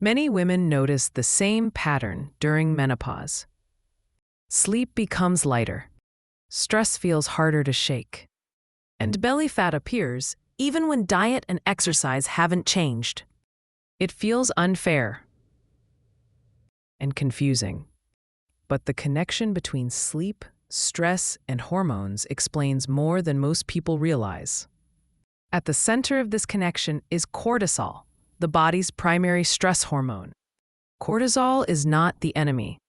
Many women notice the same pattern during menopause. Sleep becomes lighter. Stress feels harder to shake. And belly fat appears even when diet and exercise haven't changed. It feels unfair and confusing. But the connection between sleep, stress, and hormones explains more than most people realize. At the center of this connection is cortisol, the body's primary stress hormone. Cortisol is not the enemy.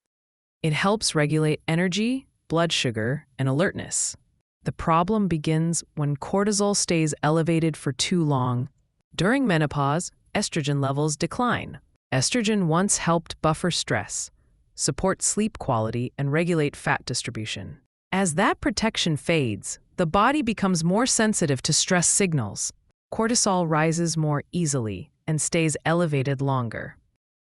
It helps regulate energy, blood sugar, and alertness. The problem begins when cortisol stays elevated for too long. During menopause, estrogen levels decline. Estrogen once helped buffer stress, support sleep quality, and regulate fat distribution. As that protection fades, the body becomes more sensitive to stress signals. Cortisol rises more easily and stays elevated longer.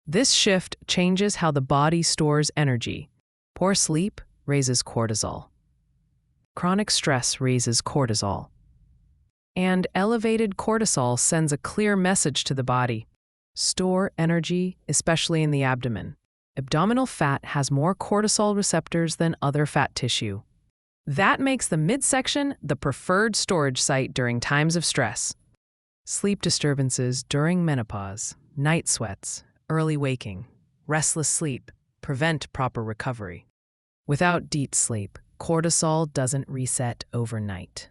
This shift changes how the body stores energy. Poor sleep raises cortisol. Chronic stress raises cortisol. And elevated cortisol sends a clear message to the body. Store energy, especially in the abdomen. Abdominal fat has more cortisol receptors than other fat tissue. That makes the midsection the preferred storage site during times of stress. Sleep disturbances during menopause, night sweats, early waking, restless sleep prevent proper recovery. Without deep sleep, cortisol doesn't reset overnight.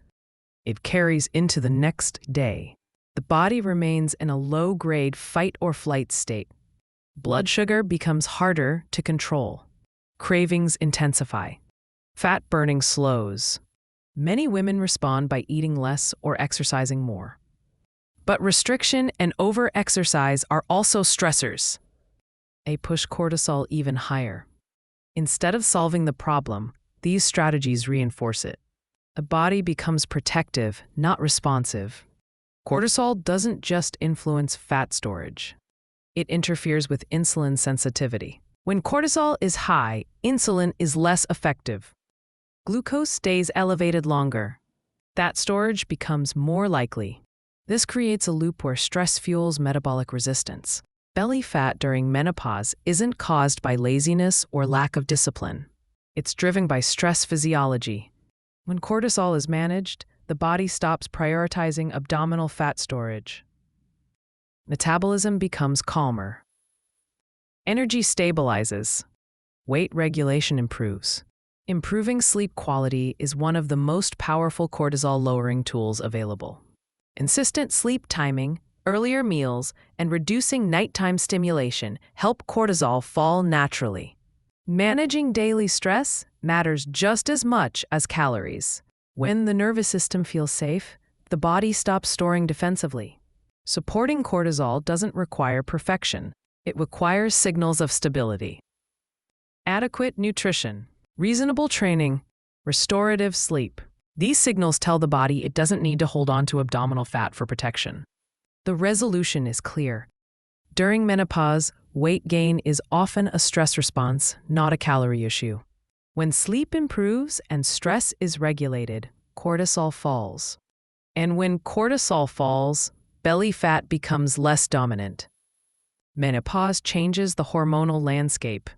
It carries into the next day. The body remains in a low-grade fight-or-flight state. Blood sugar becomes harder to control. Cravings intensify. Fat burning slows. Many women respond by eating less or exercising more. But restriction and over-exercise are also stressors. They push cortisol even higher. Instead of solving the problem, these strategies reinforce it. The body becomes protective, not responsive. Cortisol doesn't just influence fat storage. It interferes with insulin sensitivity. When cortisol is high, insulin is less effective. Glucose stays elevated longer. Fat storage becomes more likely. This creates a loop where stress fuels metabolic resistance. Belly fat during menopause isn't caused by laziness or lack of discipline. It's driven by stress physiology. When cortisol is managed, the body stops prioritizing abdominal fat storage. Metabolism becomes calmer. Energy stabilizes. Weight regulation improves. Improving sleep quality is one of the most powerful cortisol-lowering tools available. Consistent sleep timing, earlier meals, and reducing nighttime stimulation help cortisol fall naturally. Managing daily stress matters just as much as calories. When the nervous system feels safe, the body stops storing defensively. Supporting cortisol doesn't require perfection. It requires signals of stability. Adequate nutrition, reasonable training, restorative sleep. These signals tell the body it doesn't need to hold on to abdominal fat for protection. The resolution is clear. During menopause, weight gain is often a stress response, not a calorie issue. When sleep improves and stress is regulated, cortisol falls. And when cortisol falls, belly fat becomes less dominant. Menopause changes the hormonal landscape,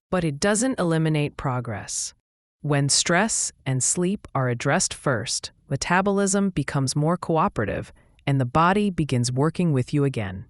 but it doesn't eliminate progress. When stress and sleep are addressed first, metabolism becomes more cooperative and the body begins working with you again.